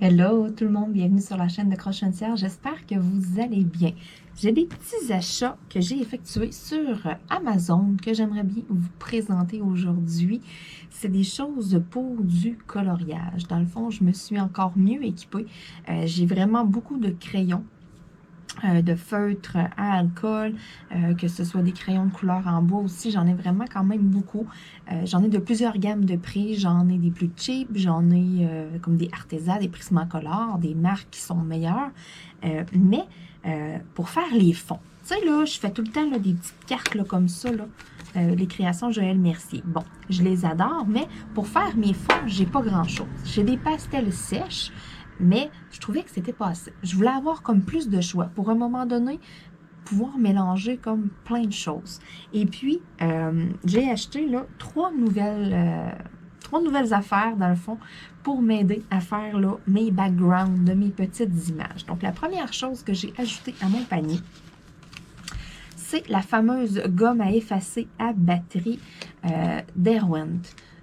Hello tout le monde, bienvenue sur la chaîne de Crochancière. J'espère que vous allez bien. J'ai des petits achats que j'ai effectués sur Amazon que j'aimerais bien vous présenter aujourd'hui. C'est des choses pour du coloriage. Dans le fond, je me suis encore mieux équipée. J'ai vraiment beaucoup de crayons. De feutres à alcool, que ce soit des crayons de couleur en bois aussi, j'en ai vraiment quand même beaucoup. J'en ai de plusieurs gammes de prix, j'en ai des plus cheap, j'en ai comme des Arteza, des Prismacolor, des marques qui sont meilleures. Mais pour faire les fonds, tu sais là, je fais tout le temps là, des petites cartes là, comme ça, là, les créations Joël Mercier. Bon, je les adore, mais pour faire mes fonds, j'ai pas grand-chose. J'ai des pastels sèches, mais je trouvais que c'était pas assez. Je voulais avoir comme plus de choix pour un moment donné pouvoir mélanger comme plein de choses. Et puis, j'ai acheté là, trois nouvelles affaires dans le fond pour m'aider à faire là, mes backgrounds de mes petites images. Donc, la première chose que j'ai ajoutée à mon panier, c'est la fameuse gomme à effacer à batterie Derwent.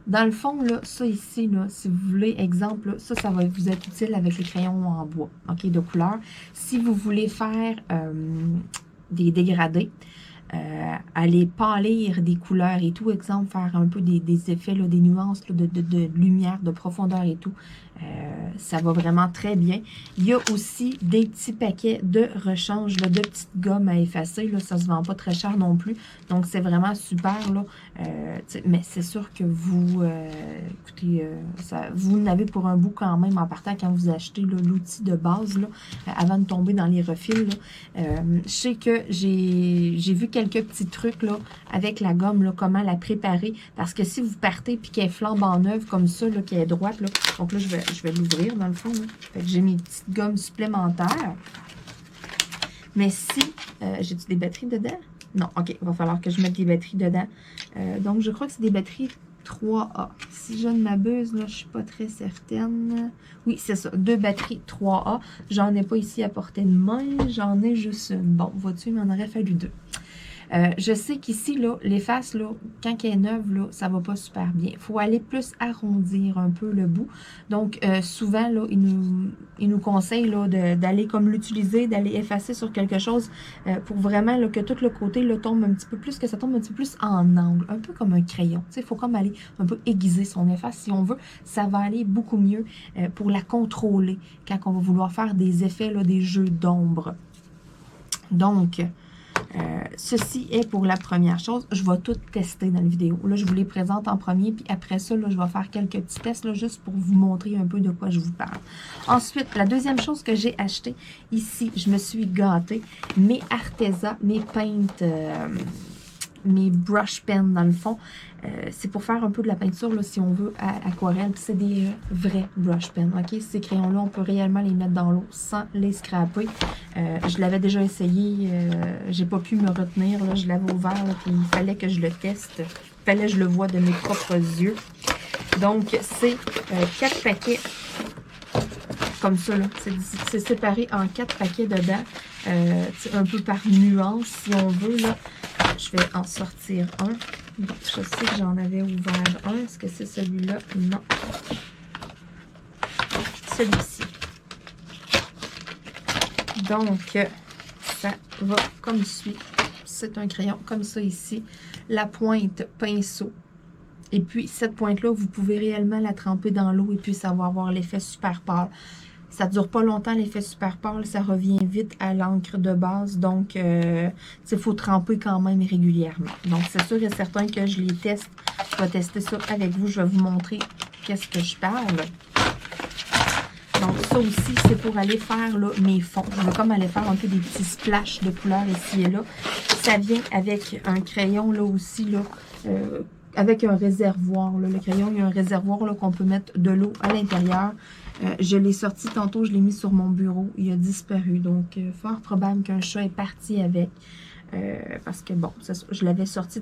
Dans le fond, là, ça ici, là, si vous voulez, exemple, là, ça va vous être utile avec les crayons en bois, OK, de couleur. Si vous voulez faire des dégradés, aller pâlir des couleurs et tout, exemple, faire un peu des effets, là, des nuances là, de lumière, de profondeur et tout, ça va vraiment très bien. Il y a aussi des petits paquets de rechange, là, de petites gommes à effacer. Là, ça ne se vend pas très cher non plus. Donc, c'est vraiment super. Là. Mais c'est sûr que vous, écoutez, vous n'avez pour un bout quand même en partant quand vous achetez l'outil de base là, avant de tomber dans les refils. Là. Je sais que j'ai vu quelques petits trucs là, avec la gomme, là, comment la préparer. Parce que si vous partez et qu'elle flambe en neuve comme ça, qu'elle est droite, là, donc là, je vais l'ouvrir dans le fond. Là. Fait que j'ai mes petites gommes supplémentaires. Mais si... j'ai-tu des batteries dedans? Non, OK. Il va falloir que je mette des batteries dedans. Donc, je crois que c'est des batteries 3A. Si je ne m'abuse, là, je ne suis pas très certaine. Oui, c'est ça. 2 batteries 3A. J'en ai pas ici à portée de main. J'en ai juste une. Bon, vois-tu, il m'en aurait fallu 2. Je sais qu'ici, là, les faces, là, quand elle est neuve, là, ça va pas super bien. Il faut aller plus arrondir un peu le bout. Donc, souvent, là, ils nous conseillent là, d'aller comme l'utiliser, d'aller effacer sur quelque chose pour vraiment là, que tout le côté là, tombe un petit peu plus, que ça tombe un petit peu plus en angle, un peu comme un crayon. Il faut comme aller un peu aiguiser son efface si on veut. Ça va aller beaucoup mieux pour la contrôler quand on va vouloir faire des effets, là, des jeux d'ombre. Donc, ceci est pour la première chose. Je vais tout tester dans la vidéo. Là, je vous les présente en premier, puis après ça, là, je vais faire quelques petits tests, là, juste pour vous montrer un peu de quoi je vous parle. Ensuite, la deuxième chose que j'ai acheté, ici, je me suis gâtée. Mes Arteza, mes peintes, mes brush pens, dans le fond. C'est pour faire un peu de la peinture, là, si on veut, à aquarelle. C'est des vrais brush pens, OK? Ces crayons-là, on peut réellement les mettre dans l'eau sans les scraper. Je l'avais déjà essayé. J'ai pas pu me retenir. Là, je l'avais ouvert, là, puis il fallait que je le teste. Il fallait que je le voie de mes propres yeux. Donc, c'est 4 paquets comme ça, là. C'est séparé en 4 paquets dedans. Un peu par nuance, si on veut, là. Je vais en sortir un. Bon, je sais que j'en avais ouvert un. Est-ce que c'est celui-là? Non. Celui-ci. Donc, ça va comme suit. C'est un crayon comme ça ici. La pointe pinceau. Et puis, cette pointe-là, vous pouvez réellement la tremper dans l'eau et puis ça va avoir l'effet super pâle. Ça ne dure pas longtemps, l'effet super pâle. Ça revient vite à l'encre de base. Donc, il faut tremper quand même régulièrement. Donc, c'est sûr et certain que je les teste. Je vais tester ça avec vous. Je vais vous montrer qu'est-ce que je parle. Donc, ça aussi, c'est pour aller faire là, mes fonds. Je vais comme aller faire un peu des petits splashes de couleurs ici et là. Ça vient avec un crayon là aussi, là, avec un réservoir. Là. Le crayon, il y a un réservoir qu'on peut mettre de l'eau à l'intérieur. Je l'ai sorti tantôt, je l'ai mis sur mon bureau. Il a disparu. Donc, fort probable qu'un chat est parti avec. Parce que bon, je l'avais sorti,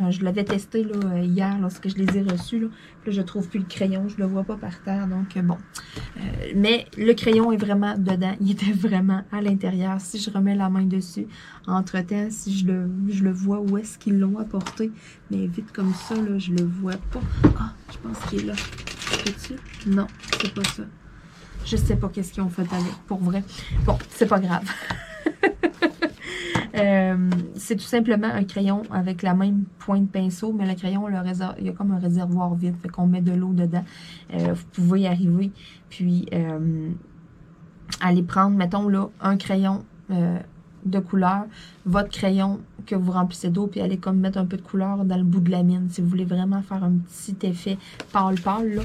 je l'avais testé là, hier lorsque je les ai reçus. Là. Puis là, je trouve plus le crayon, je le vois pas par terre. Donc bon. Mais le crayon est vraiment dedans. Il était vraiment à l'intérieur. Si je remets la main dessus, entre-temps, si je le vois, où est-ce qu'ils l'ont apporté. Mais vite comme ça, là, je le vois pas. Ah, je pense qu'il est là. C'est-tu? Non, c'est pas ça. Je sais pas qu'est-ce qu'ils ont fait avec, pour vrai. Bon, c'est pas grave. C'est tout simplement un crayon avec la même pointe pinceau, mais le crayon, il y a comme un réservoir vide, fait qu'on met de l'eau dedans. Vous pouvez y arriver, puis aller prendre, mettons là, un crayon de couleur, votre crayon que vous remplissez d'eau, puis aller comme mettre un peu de couleur dans le bout de la mine, si vous voulez vraiment faire un petit effet pâle-pâle, là.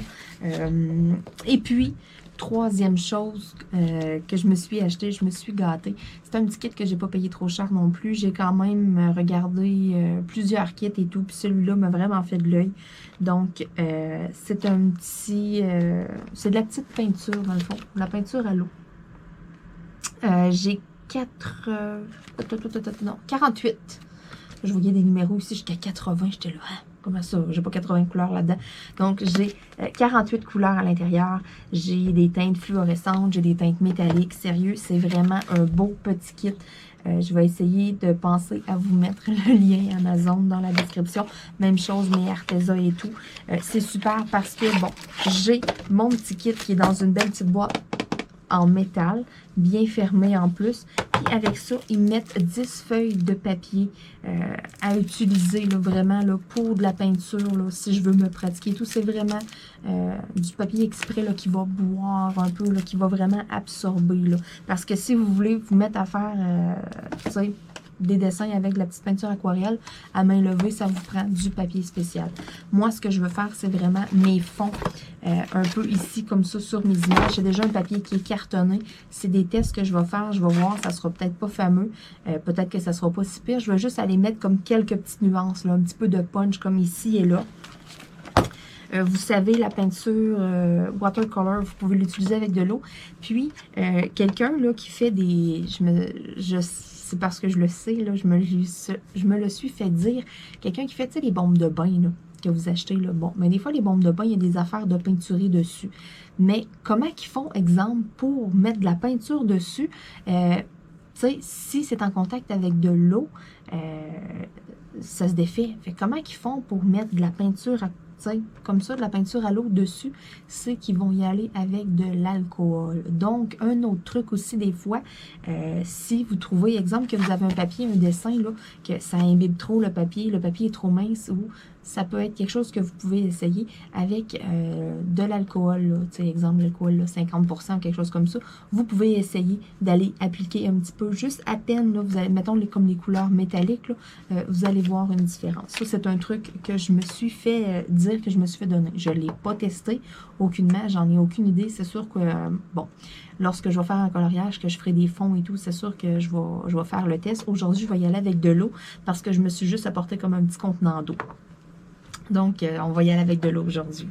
Et puis, troisième chose que je me suis acheté, je me suis gâtée. C'est un petit kit que j'ai pas payé trop cher non plus. J'ai quand même regardé plusieurs kits et tout, puis celui-là m'a vraiment fait de l'œil. Donc, c'est un petit... c'est de la petite peinture, dans le fond. La peinture à l'eau. J'ai 48. Je voyais des numéros ici jusqu'à 80. J'étais là, hein, comment ça? J'ai pas 80 couleurs là-dedans. Donc, j'ai 48 couleurs à l'intérieur. J'ai des teintes fluorescentes, j'ai des teintes métalliques. Sérieux, c'est vraiment un beau petit kit. Je vais essayer de penser à vous mettre le lien Amazon dans la description. Même chose, mes Arteza et tout. C'est super parce que, bon, j'ai mon petit kit qui est dans une belle petite boîte en métal, bien fermé en plus. Puis avec ça, ils mettent 10 feuilles de papier à utiliser là, vraiment là, pour de la peinture, là, si je veux me pratiquer. Tout, c'est vraiment du papier exprès là, qui va boire un peu, là, qui va vraiment absorber. Là. Parce que si vous voulez vous mettre à faire des dessins avec de la petite peinture aquarelle à main levée, ça vous prend du papier spécial. Moi, ce que je veux faire, c'est vraiment mes fonds un peu ici, comme ça, sur mes images. J'ai déjà un papier qui est cartonné. C'est des tests que je vais faire. Je vais voir, ça sera peut-être pas fameux. Peut-être que ça sera pas si pire. Je vais juste aller mettre comme quelques petites nuances, là, un petit peu de punch comme ici et là. Vous savez, la peinture watercolor, vous pouvez l'utiliser avec de l'eau. Puis, quelqu'un là qui fait des... c'est parce que je le sais, là, je me le suis fait dire. Quelqu'un qui fait, tu sais, les bombes de bain, là, que vous achetez, là. Bon, mais des fois, les bombes de bain, il y a des affaires de peinturer dessus. Mais comment qu'ils font, exemple, pour mettre de la peinture dessus? Tu sais, si c'est en contact avec de l'eau, ça se défait. Fait comment qu'ils font pour mettre de la peinture comme ça, de la peinture à l'eau dessus, c'est qu'ils vont y aller avec de l'alcool. Donc, un autre truc aussi, des fois, si vous trouvez, exemple, que vous avez un papier, un dessin, là, que ça imbibe trop le papier est trop mince, ou ça peut être quelque chose que vous pouvez essayer avec de l'alcool, tu sais, exemple, l'alcool, 50%, quelque chose comme ça. Vous pouvez essayer d'aller appliquer un petit peu, juste à peine, là, vous allez, mettons, comme les couleurs métalliques, là, vous allez voir une différence. Ça, c'est un truc que je me suis fait dire, que je me suis fait donner. Je ne l'ai pas testé aucunement, j'en ai aucune idée. C'est sûr que, bon, lorsque je vais faire un coloriage, que je ferai des fonds et tout, c'est sûr que je vais faire le test. Aujourd'hui, je vais y aller avec de l'eau parce que je me suis juste apporté comme un petit contenant d'eau. Donc, on va y aller avec de l'eau aujourd'hui.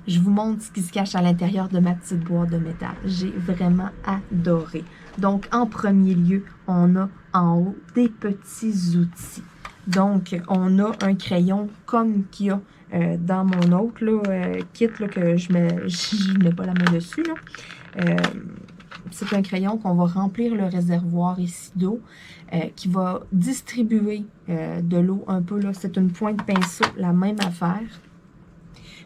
Je vous montre ce qui se cache à l'intérieur de ma petite boîte de métal. J'ai vraiment adoré. Donc, en premier lieu, on a en haut des petits outils. Donc, on a un crayon comme qu'il y a dans mon autre là, kit là, que je mets pas la main dessus. C'est un crayon qu'on va remplir le réservoir ici d'eau, qui va distribuer de l'eau un peu. C'est une pointe pinceau, la même affaire.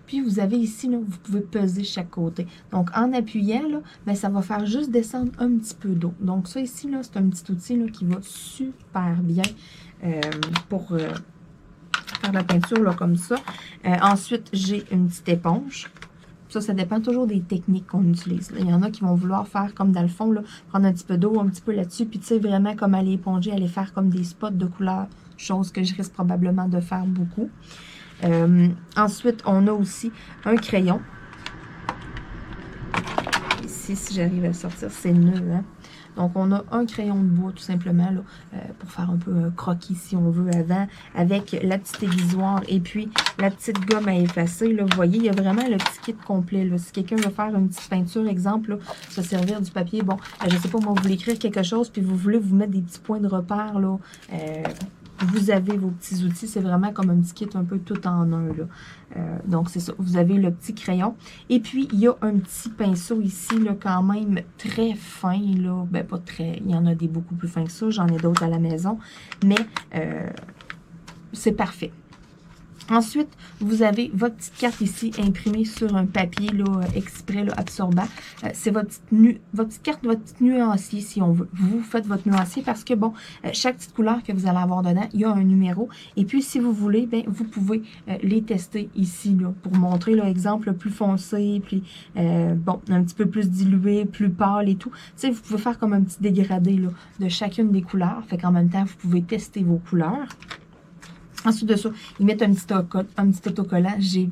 Puis, vous avez ici, là, vous pouvez peser chaque côté. Donc, en appuyant, là, ben, ça va faire juste descendre un petit peu d'eau. Donc, ça ici, c'est un petit outil là, qui va super bien pour faire la peinture là, comme ça. Ensuite, j'ai une petite éponge. Ça dépend toujours des techniques qu'on utilise. Là. Il y en a qui vont vouloir faire comme dans le fond, là, prendre un petit peu d'eau, un petit peu là-dessus, puis tu sais, vraiment comme aller éponger, aller faire comme des spots de couleur, chose que je risque probablement de faire beaucoup. Ensuite, on a aussi un crayon. Ici, si j'arrive à le sortir, c'est nul, hein? Donc, on a un crayon de bois, tout simplement, là, pour faire un peu un croquis, si on veut, avant, avec la petite aiguisoire et puis la petite gomme à effacer. Là, vous voyez, il y a vraiment le petit kit complet. Là. Si quelqu'un veut faire une petite peinture, exemple, là, se servir du papier, bon, je ne sais pas, moi, vous voulez écrire quelque chose, puis vous voulez vous mettre des petits points de repère, là, vous avez vos petits outils. C'est vraiment comme un petit kit un peu tout en un, là. Donc, c'est ça. Vous avez le petit crayon. Et puis, il y a un petit pinceau ici, là, quand même très fin, là. Ben, pas très... Il y en a des beaucoup plus fins que ça. J'en ai d'autres à la maison. Mais, c'est parfait. Ensuite, vous avez votre petite carte ici imprimée sur un papier là, exprès là, absorbant. C'est votre petite carte, votre petit nuancier si on veut. Vous faites votre nuancier parce que, bon, chaque petite couleur que vous allez avoir dedans, il y a un numéro. Et puis, si vous voulez, ben, vous pouvez les tester ici là, pour montrer l'exemple plus foncé, puis, bon, un petit peu plus dilué, plus pâle et tout. Tu sais, vous pouvez faire comme un petit dégradé là, de chacune des couleurs. Fait qu'en même temps, vous pouvez tester vos couleurs. Ensuite de ça, ils mettent un petit autocollant. Je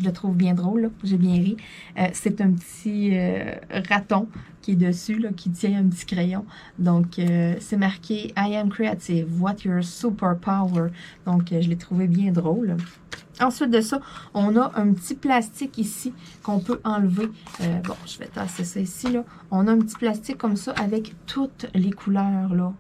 le trouve bien drôle, j'ai bien ri. C'est un petit raton qui est dessus, là, qui tient un petit crayon. Donc, c'est marqué « I am creative, what your superpower ». Donc, je l'ai trouvé bien drôle. Ensuite de ça, on a un petit plastique ici qu'on peut enlever. Bon, je vais tasser ça ici, là. On a un petit plastique comme ça avec toutes les couleurs, là.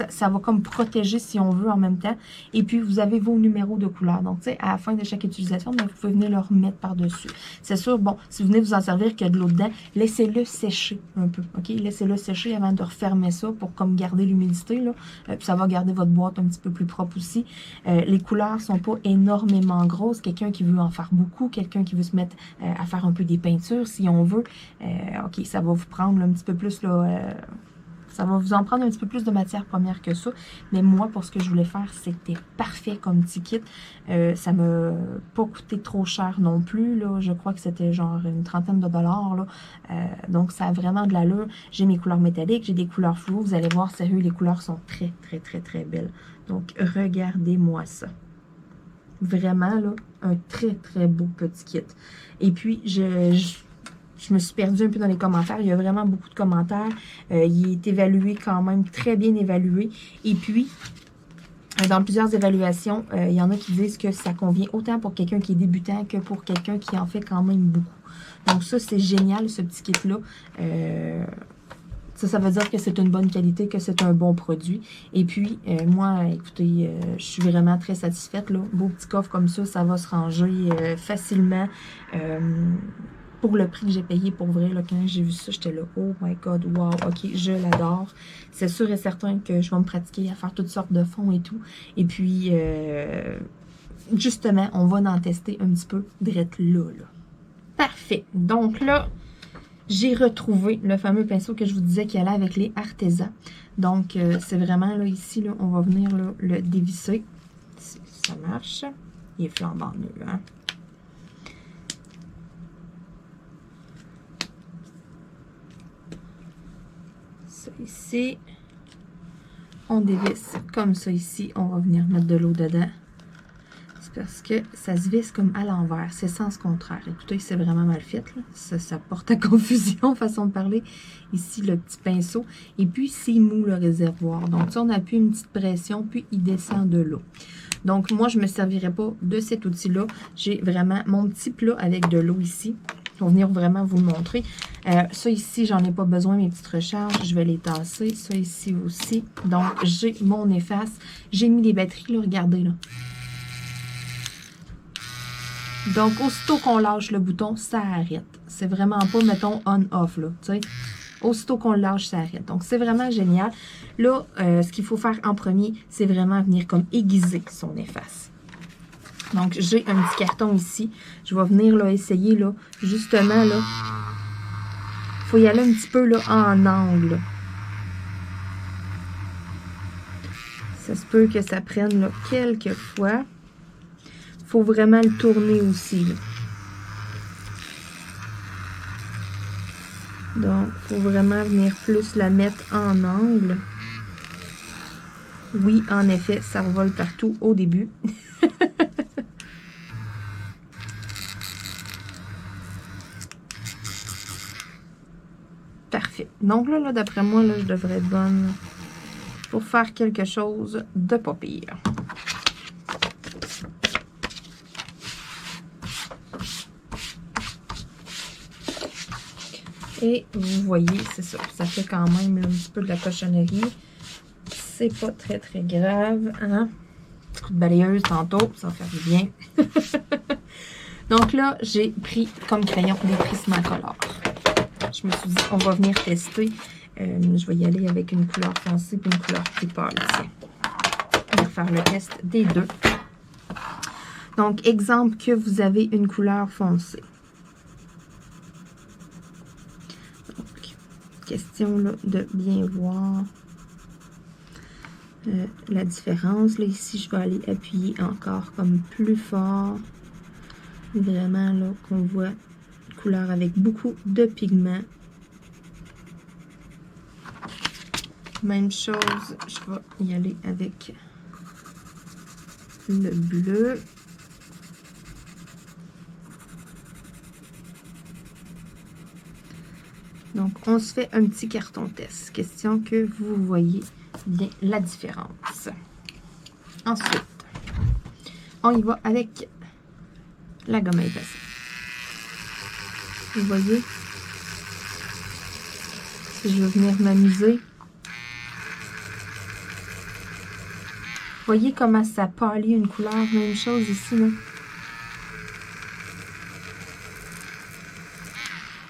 Ça va comme protéger si on veut en même temps. Et puis, vous avez vos numéros de couleurs. Donc, tu sais, à la fin de chaque utilisation, bien, vous pouvez venir le remettre par-dessus. C'est sûr, bon, si vous venez vous en servir qu'il y a de l'eau dedans, laissez-le sécher un peu, OK? Laissez-le sécher avant de refermer ça pour comme garder l'humidité, là. Puis ça va garder votre boîte un petit peu plus propre aussi. Les couleurs sont pas énormément grosses. Quelqu'un qui veut en faire beaucoup, quelqu'un qui veut se mettre à faire un peu des peintures, si on veut. OK, ça va vous prendre là, un petit peu plus, là... ça va vous en prendre un petit peu plus de matière première que ça. Mais moi, pour ce que je voulais faire, c'était parfait comme petit kit. Ça m'a pas coûté trop cher non plus, là. Je crois que c'était genre une trentaine de dollars, là. Donc, ça a vraiment de l'allure. J'ai mes couleurs métalliques, j'ai des couleurs floues. Vous allez voir, sérieux, les couleurs sont très, très, très, très belles. Donc, regardez-moi ça. Vraiment, là, un très, très beau petit kit. Et puis, je me suis perdue un peu dans les commentaires. Il y a vraiment beaucoup de commentaires. Il est évalué quand même, très bien évalué. Et puis, dans plusieurs évaluations, il y en a qui disent que ça convient autant pour quelqu'un qui est débutant que pour quelqu'un qui en fait quand même beaucoup. Donc ça, c'est génial, ce petit kit-là. Ça veut dire que c'est une bonne qualité, que c'est un bon produit. Et puis, moi, écoutez, je suis vraiment très satisfaite, là. Beau petit coffre comme ça va se ranger facilement. Pour le prix que j'ai payé, pour vrai, là, quand j'ai vu ça, j'étais là, oh my god, wow, ok, je l'adore. C'est sûr et certain que je vais me pratiquer à faire toutes sortes de fonds et tout. Et puis, justement, on va en tester un petit peu direct là. Parfait. Donc là, j'ai retrouvé le fameux pinceau que je vous disais qui allait avec les artésans. Donc, c'est vraiment là, ici, là, on va venir là, le dévisser. Si ça marche. Il est flambant neuf, hein. Ça ici, on dévisse comme ça ici, on va venir mettre de l'eau dedans. C'est parce que ça se visse comme à l'envers, c'est sens contraire. Écoutez, c'est vraiment mal fait, là. Ça porte à confusion, façon de parler. Ici, le petit pinceau. Et puis, c'est mou le réservoir. Donc, ça, on appuie une petite pression, puis il descend de l'eau. Donc, moi, je ne me servirai pas de cet outil-là. J'ai vraiment mon petit plat avec de l'eau ici. Pour venir vraiment vous le montrer. Ça ici, j'en ai pas besoin, mes petites recharges. Je vais les tasser. Ça ici aussi. Donc, j'ai mon efface. J'ai mis les batteries, là, regardez, là. Donc, aussitôt qu'on lâche le bouton, ça arrête. C'est vraiment pas, mettons, on-off, là, tu sais. Aussitôt qu'on le lâche, ça arrête. Donc, c'est vraiment génial. Là, ce qu'il faut faire en premier, c'est vraiment venir comme aiguiser son efface. Donc, j'ai un petit carton ici. Je vais venir là, essayer, là, justement, là. Il faut y aller un petit peu là, en angle. Ça se peut que ça prenne là, quelques fois. Il faut vraiment le tourner aussi. Là. Donc, il faut vraiment venir plus la mettre en angle. Oui, en effet, ça revole partout au début. Parfait. Donc là d'après moi, là, je devrais être bonne pour faire quelque chose de pas pire. Et vous voyez, c'est ça. Ça fait quand même là, un petit peu de la cochonnerie. C'est pas très, très grave. Hein? Petit coup de balayeuse tantôt, ça va faire du bien. Donc là, j'ai pris comme crayon des Prismacolor. Je me suis dit, on va venir tester. Je vais y aller avec une couleur foncée et une couleur plus pâle. On va faire le test des deux. Donc, exemple que vous avez une couleur foncée. Donc, question là, de bien voir la différence. Là, ici, je vais aller appuyer encore comme plus fort. Vraiment, là, qu'on voit une couleur avec beaucoup de pigments. Même chose, je vais y aller avec le bleu. Donc, on se fait un petit carton test. Question que vous voyez bien la différence. Ensuite, on y va avec la gomme à effacer. Vous voyez? Si je veux venir m'amuser. Voyez comment ça pâlit une couleur. Même chose ici, là.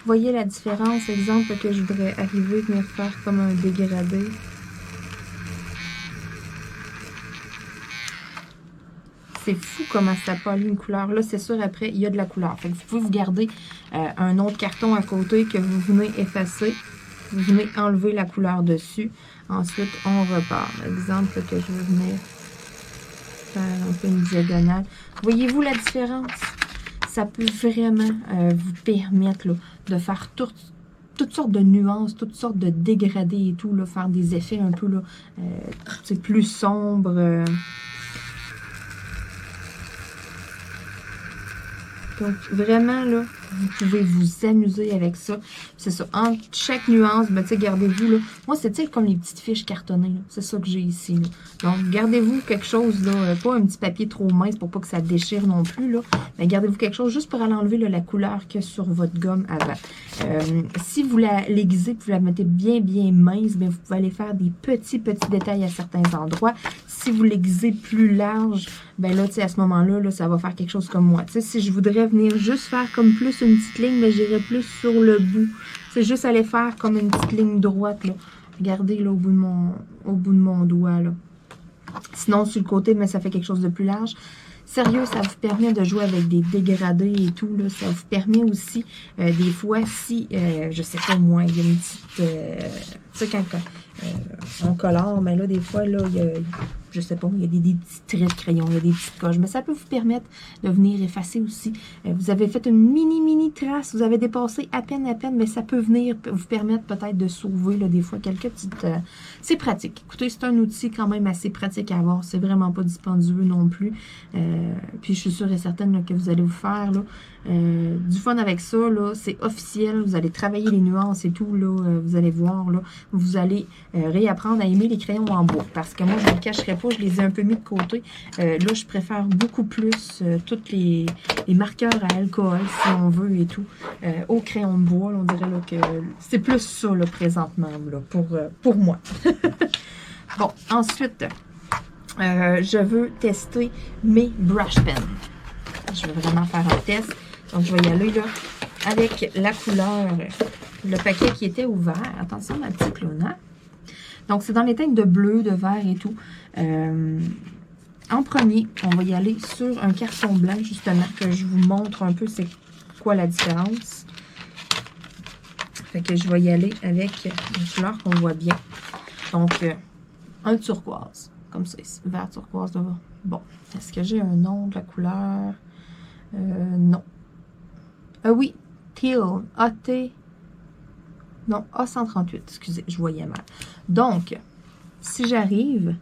Voyez la différence, exemple, que je voudrais arriver, venir faire comme un dégradé. C'est fou comment ça pâlit une couleur. Là, c'est sûr, après, il y a de la couleur. Fait que vous pouvez vous garder un autre carton à côté que vous venez effacer. Vous venez enlever la couleur dessus. Ensuite, on repart. Exemple que je veux venir faire un peu une diagonale. Voyez-vous la différence? Ça peut vraiment vous permettre là, de faire toutes sortes de nuances, toutes sortes de dégradés et tout, là, faire des effets un peu là, plus sombres. Donc, vraiment, là, vous pouvez vous amuser avec ça. C'est ça. Entre chaque nuance, ben, tu sais, gardez-vous, là. Moi, c'est comme les petites fiches cartonnées, c'est ça que j'ai ici, là. Donc, gardez-vous quelque chose, là, pas un petit papier trop mince pour pas que ça déchire non plus, là. Mais gardez-vous quelque chose juste pour aller enlever, là, la couleur qu'il y a sur votre gomme avant. Si vous l'aiguisez, vous la mettez bien, bien mince, ben, vous pouvez aller faire des petits détails à certains endroits. Si vous l'aiguisez plus large, ben là, tu sais, à ce moment-là, là, ça va faire quelque chose comme moi. Tu sais, si je voudrais venir juste faire comme plus une petite ligne, mais j'irais plus sur le bout. C'est juste aller faire comme une petite ligne droite, là. Regardez, là, au bout de mon doigt, là. Sinon, sur le côté, mais ça fait quelque chose de plus large. Sérieux, ça vous permet de jouer avec des dégradés et tout, là. Ça vous permet aussi, des fois, si, je sais pas moi, il y a une petite... tu sais, quand on colore, mais là, des fois, là, il y a... Je sais pas, il y a des petits traits de crayon, il y a des petites coches, mais ça peut vous permettre de venir effacer aussi. Vous avez fait une mini trace, vous avez dépassé à peine, mais ça peut venir vous permettre peut-être de sauver, là, des fois, quelques petites... c'est pratique. Écoutez, c'est un outil quand même assez pratique à avoir. C'est vraiment pas dispendieux non plus. Puis, je suis sûre et certaine là, que vous allez vous faire là, du fun avec ça. C'est officiel. Vous allez travailler les nuances et tout. Là, vous allez voir. Là, vous allez réapprendre à aimer les crayons en bois. Parce que moi, je ne le cacherai pas, je les ai un peu mis de côté. Là, je préfère beaucoup plus tous les marqueurs à alcool, si on veut, et tout, au crayon de bois. Là, on dirait là, que c'est plus ça, là, présentement, là, pour moi. Bon, ensuite, je veux tester mes brush pens. Je vais vraiment faire un test. Donc, je vais y aller, là, avec la couleur, le paquet qui était ouvert. Attention, ma petite Luna. Donc, c'est dans les teintes de bleu, de vert et tout. En premier, on va y aller sur un carton blanc, justement, que je vous montre un peu c'est quoi la différence. Fait que je vais y aller avec une couleur qu'on voit bien. Donc, un turquoise, comme ça ici, vert turquoise là-bas. Bon, est-ce que j'ai un nom de la couleur? Non. Oui, teal, A-T... Non, A138, excusez, je voyais mal. Donc, si j'arrive,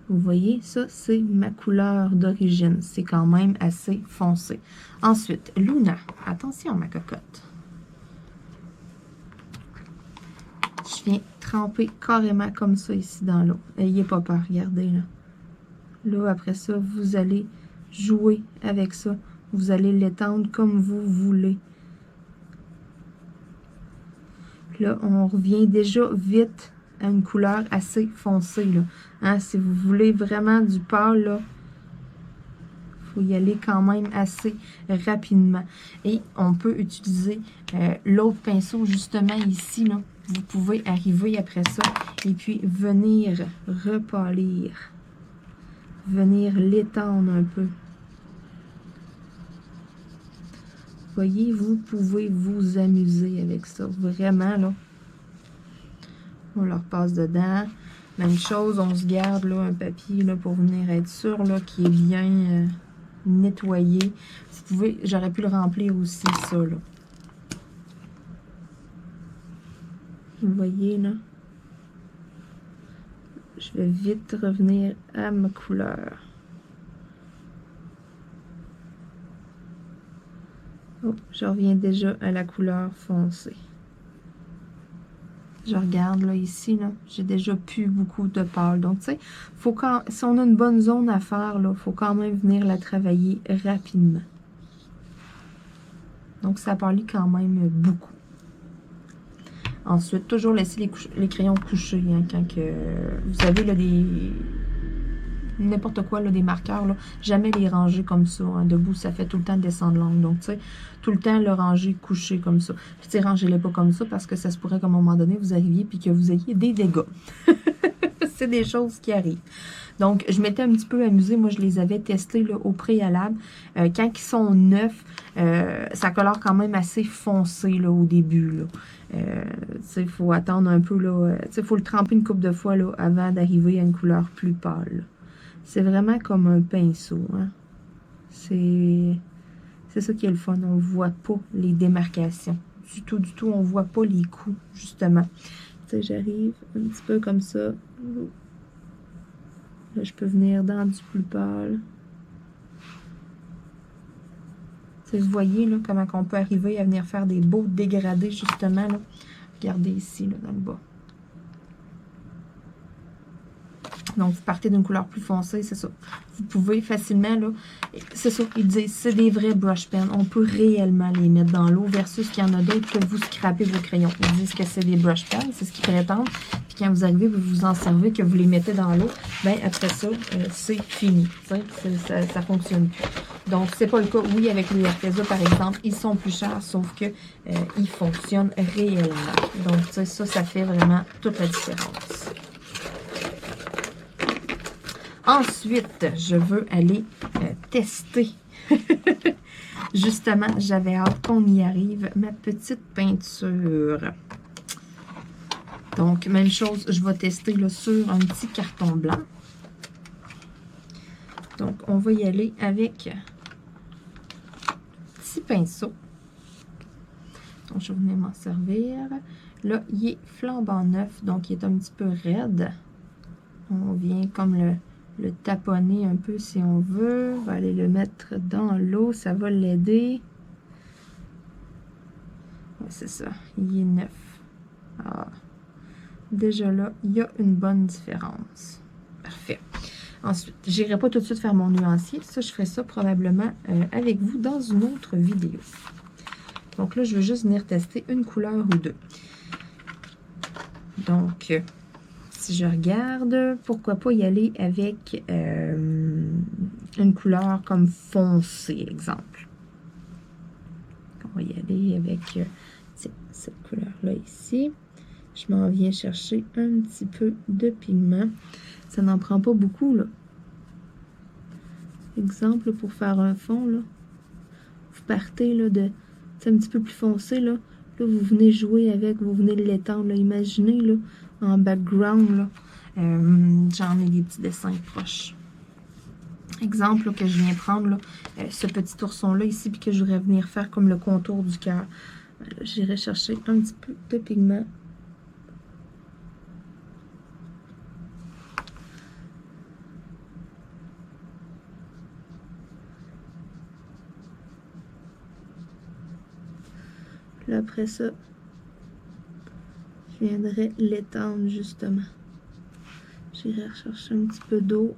vous voyez, ça, c'est ma couleur d'origine. C'est quand même assez foncé. Ensuite, Luna. Attention, ma cocotte. Je viens tremper carrément comme ça ici dans l'eau. N'ayez pas peur, regardez, là. Là, après ça, vous allez jouer avec ça. Vous allez l'étendre comme vous voulez. Là, on revient déjà vite à une couleur assez foncée, là. Hein, si vous voulez vraiment du pâle, là, il faut y aller quand même assez rapidement. Et on peut utiliser l'autre pinceau, justement, ici, là. Vous pouvez arriver après ça et puis venir repâlir. Venir l'étendre un peu. voyez, vous pouvez vous amuser avec ça. Vraiment, là. On leur passe dedans. Même chose, on se garde là, un papier là, pour venir être sûr qu'il est bien nettoyé. Vous pouvez, j'aurais pu le remplir aussi, ça, là. Vous voyez, là. Je vais vite revenir à ma couleur. Oh, je reviens déjà à la couleur foncée. Je regarde là ici, là, j'ai déjà plus beaucoup de pâle. Donc, tu sais, si on a une bonne zone à faire, il faut quand même venir la travailler rapidement. Donc, ça pâlit quand même beaucoup. Ensuite, toujours laisser les crayons couchés. Hein, quand vous avez là, n'importe quoi, là, des marqueurs, là, jamais les ranger comme ça. Hein, debout, ça fait tout le temps descendre l'angle. Donc, tu sais, tout le temps le ranger couché comme ça. Je dis, rangez-les pas comme ça parce que ça se pourrait qu'à un moment donné, vous arriviez et que vous ayez des dégâts. C'est des choses qui arrivent. Donc, je m'étais un petit peu amusée. Moi, je les avais testés là, au préalable. Quand ils sont neufs, ça colore quand même assez foncé là, au début. Il faut attendre un peu. Il faut le tremper une couple de fois là, avant d'arriver à une couleur plus pâle. C'est vraiment comme un pinceau. Hein? C'est ça qui est le fun. On ne voit pas les démarcations. Du tout. On ne voit pas les coups, justement. J'arrive un petit peu comme ça. Là, je peux venir dans du plus pâle. Vous voyez là, comment on peut arriver à venir faire des beaux dégradés, justement. Là. Regardez ici, là, dans le bas. Donc, vous partez d'une couleur plus foncée, c'est ça. Vous pouvez facilement, là, c'est ça, ils disent, c'est des vrais brush pens. On peut réellement les mettre dans l'eau versus qu'il y en a d'autres que vous scrapez vos crayons. Ils disent que c'est des brush pens, c'est ce qu'ils prétendent. Puis quand vous arrivez, vous vous en servez, que vous les mettez dans l'eau, bien après ça, c'est fini. Ça fonctionne plus. Donc, c'est pas le cas. Oui, avec les Arteza, par exemple, ils sont plus chers, sauf que ils fonctionnent réellement. Donc, ça fait vraiment toute la différence. Ensuite, je veux aller tester. Justement, j'avais hâte qu'on y arrive. Ma petite peinture. Donc, même chose, je vais tester là, sur un petit carton blanc. Donc, on va y aller avec petit pinceau. Donc, je vais venir m'en servir. Là, il est flambant neuf, donc il est un petit peu raide. On vient comme le taponner un peu si on veut. On va aller le mettre dans l'eau, ça va l'aider. Ouais, c'est ça, il est neuf. Ah. Déjà là, il y a une bonne différence. Parfait. Ensuite, je n'irai pas tout de suite faire mon nuancier. Ça, je ferai ça probablement avec vous dans une autre vidéo. Donc là, je veux juste venir tester une couleur ou deux. Donc, si je regarde, pourquoi pas y aller avec une couleur comme foncée, exemple. On va y aller avec cette couleur-là ici. Je m'en viens chercher un petit peu de pigment. Ça n'en prend pas beaucoup, là. Exemple, pour faire un fond, là. Vous partez, là, de... C'est un petit peu plus foncé, là. Là, vous venez jouer avec, vous venez l'étendre, là. Imaginez, là, en background, là. J'en ai des petits dessins proches. Exemple, là, que je viens prendre, là, ce petit ourson-là, ici, puis que je voudrais venir faire comme le contour du cœur. J'irai chercher un petit peu de pigment. Là, après ça, je viendrai l'étendre justement. J'irai rechercher un petit peu d'eau.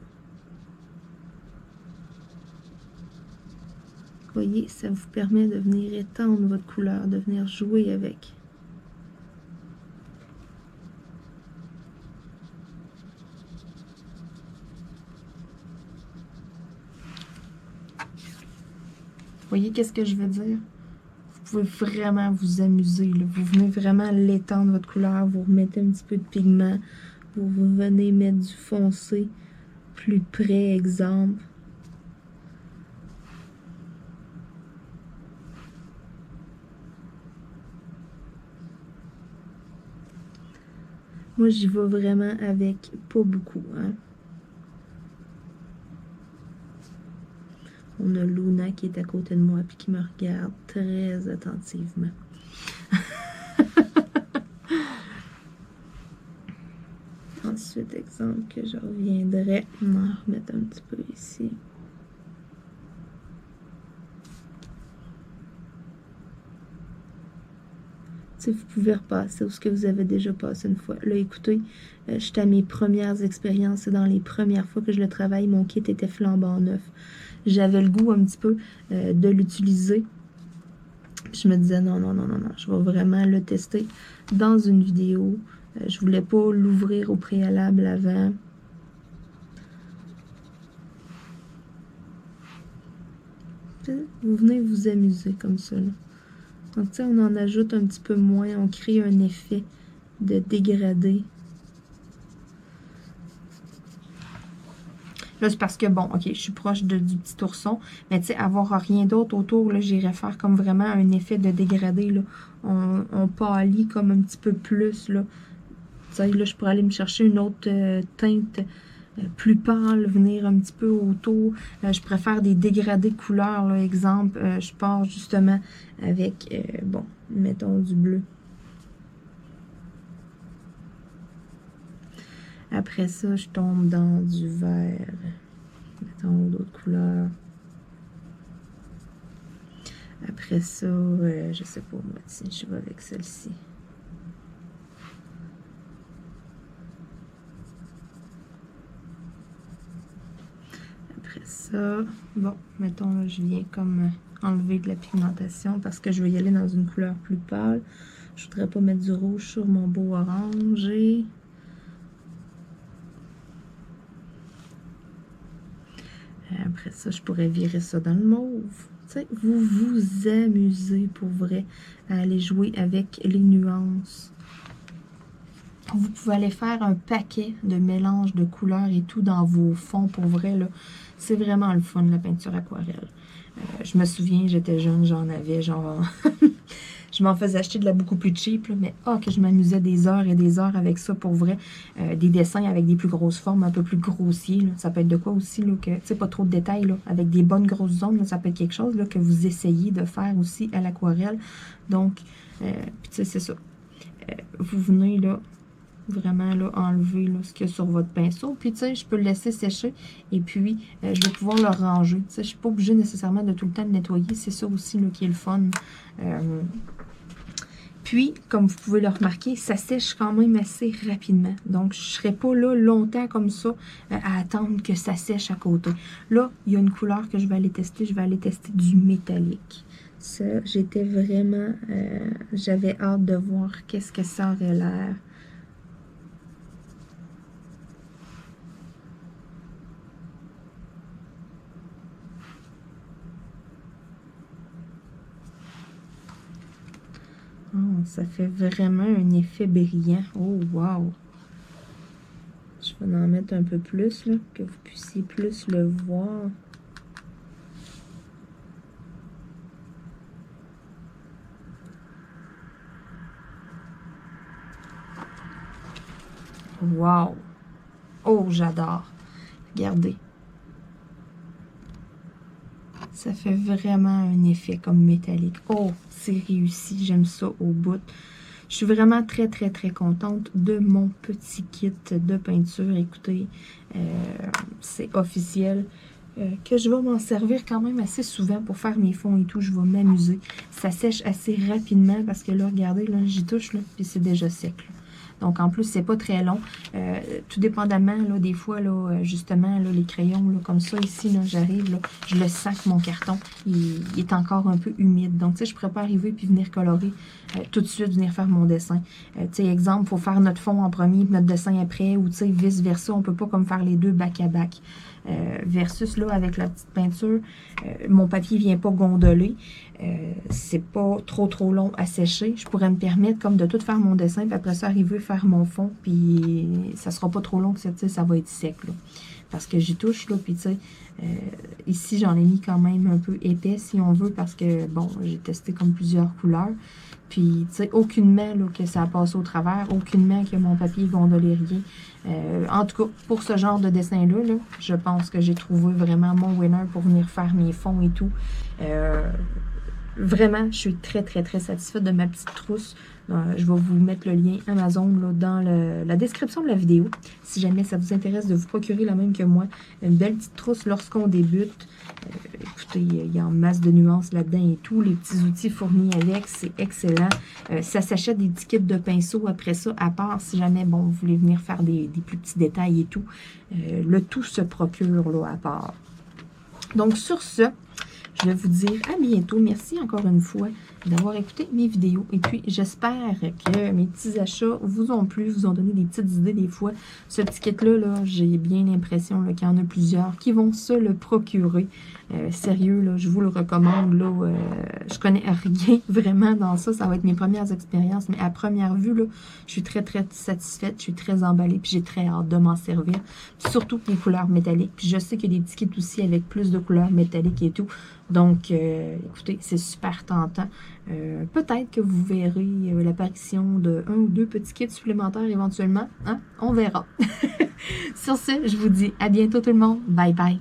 Vous voyez, ça vous permet de venir étendre votre couleur, de venir jouer avec. Vous voyez qu'est-ce que je veux dire? Vous pouvez vraiment vous amuser. Là. Vous venez vraiment l'étendre votre couleur. Vous remettez un petit peu de pigment. Vous venez mettre du foncé plus près, exemple. Moi, j'y vais vraiment avec pas beaucoup, hein. On a Luna qui est à côté de moi et qui me regarde très attentivement. Ensuite, exemple que je reviendrai m'en remettre un petit peu ici. Si vous pouvez repasser ou ce que vous avez déjà passé une fois. Là, écoutez, j'étais à mes premières expériences. Dans les premières fois que je le travaille, mon kit était flambant neuf. J'avais le goût un petit peu de l'utiliser. Je me disais non, je vais vraiment le tester dans une vidéo. Je voulais pas l'ouvrir au préalable avant. Vous venez vous amuser comme ça, là. Donc, tu sais, on en ajoute un petit peu moins. On crée un effet de dégradé. Là, c'est parce que, bon, ok, je suis proche du petit ourson. Mais, tu sais, avoir rien d'autre autour, là, j'irais faire comme vraiment un effet de dégradé, là. On pâlit comme un petit peu plus, là. Tu sais, là, je pourrais aller me chercher une autre teinte plus pâle, venir un petit peu autour. Je préfère des dégradés de couleurs, là. Exemple, je pars justement avec, bon, mettons du bleu. Après ça, je tombe dans du vert. Mettons d'autres couleurs. Après ça, je sais pas, moi, tiens, je vais avec celle-ci. Après ça, bon, mettons, là, je viens comme enlever de la pigmentation parce que je vais y aller dans une couleur plus pâle. Je voudrais pas mettre du rouge sur mon beau orangé. Après ça, je pourrais virer ça dans le mauve. Tu sais, vous vous amusez pour vrai à aller jouer avec les nuances. Vous pouvez aller faire un paquet de mélanges de couleurs et tout dans vos fonds pour vrai, là. C'est vraiment le fun, la peinture aquarelle. Je me souviens, j'étais jeune, j'en avais genre... je m'en faisais acheter de la beaucoup plus cheap, là, mais que je m'amusais des heures et des heures avec ça pour vrai. Des dessins avec des plus grosses formes, un peu plus grossiers, là. Ça peut être de quoi aussi, là, que, tu sais, pas trop de détails, là, avec des bonnes grosses zones, là, ça peut être quelque chose, là, que vous essayez de faire aussi à l'aquarelle. Donc, puis tu sais, c'est ça. Vous venez, là, vraiment là, enlever là, ce qu'il y a sur votre pinceau. Puis, tu sais, je peux le laisser sécher et puis je vais pouvoir le ranger. Tu sais, je ne suis pas obligée nécessairement de tout le temps le nettoyer. C'est ça aussi là, qui est le fun. Puis, comme vous pouvez le remarquer, ça sèche quand même assez rapidement. Donc, je ne serai pas là longtemps comme ça à attendre que ça sèche à côté. Là, il y a une couleur que je vais aller tester. Je vais aller tester du métallique. Ça, j'étais vraiment... j'avais hâte de voir qu'est-ce que ça aurait l'air. Oh, ça fait vraiment un effet brillant. Oh, wow! Je vais en mettre un peu plus, là, que vous puissiez plus le voir. Wow! Oh, j'adore! Regardez. Ça fait vraiment un effet comme métallique. Oh, c'est réussi. J'aime ça au bout. Je suis vraiment très, très, très contente de mon petit kit de peinture. Écoutez, c'est officiel que je vais m'en servir quand même assez souvent pour faire mes fonds et tout. Je vais m'amuser. Ça sèche assez rapidement parce que là, regardez, là, j'y touche, là, puis c'est déjà sec, là. Donc, en plus, c'est pas très long. Tout dépendamment, là, des fois, là, justement, là, les crayons, là, comme ça, ici, là, j'arrive, là, je le sens que mon carton, il est encore un peu humide. Donc, tu sais, je pourrais pas arriver puis venir colorer tout de suite, venir faire mon dessin. Tu sais, exemple, il faut faire notre fond en premier, notre dessin après, ou tu sais, vice-versa. On peut pas comme faire les deux back-à-back. Versus, là, avec la petite peinture, mon papier vient pas gondoler. C'est pas trop long à sécher. Je pourrais me permettre comme de tout faire mon dessin, puis après ça, arriver à faire mon fond, puis ça sera pas trop long, que ça va être sec, là. parce que j'y touche, là, puis tu sais, ici, j'en ai mis quand même un peu épais, si on veut, parce que, bon, j'ai testé comme plusieurs couleurs, puis, tu sais, aucunement, là, que ça a passé au travers, aucunement que mon papier gondolérier. En tout cas, pour ce genre de dessin-là, là, je pense que j'ai trouvé vraiment mon winner pour venir faire mes fonds et tout. Vraiment, je suis très, très, très satisfaite de ma petite trousse. Je vais vous mettre le lien Amazon là, dans la description de la vidéo. Si jamais ça vous intéresse de vous procurer la même que moi, une belle petite trousse lorsqu'on débute. Écoutez, il y a en masse de nuances là-dedans et tout. Les petits outils fournis avec, c'est excellent. Ça s'achète des petits kits de pinceaux après ça, à part si jamais, bon, vous voulez venir faire des plus petits détails et tout. Le tout se procure là, à part. Donc, sur ce, je vais vous dire à bientôt. Merci encore une fois d'avoir écouté mes vidéos. Et puis, j'espère que mes petits achats vous ont plu, vous ont donné des petites idées des fois. Ce petit kit-là, là, j'ai bien l'impression qu'il y en a plusieurs qui vont se le procurer. Sérieux, là, je vous le recommande. Là, je connais rien vraiment dans ça. Ça va être mes premières expériences. Mais à première vue, là, je suis très, très satisfaite. Je suis très emballée. Puis j'ai très hâte de m'en servir. Puis surtout les couleurs métalliques. Puis je sais qu'il y a des petits kits aussi avec plus de couleurs métalliques et tout. Donc, écoutez, c'est super tentant. Peut-être que vous verrez l'apparition de 1 ou 2 petits kits supplémentaires éventuellement. Hein? On verra. Sur ce, je vous dis à bientôt tout le monde. Bye bye.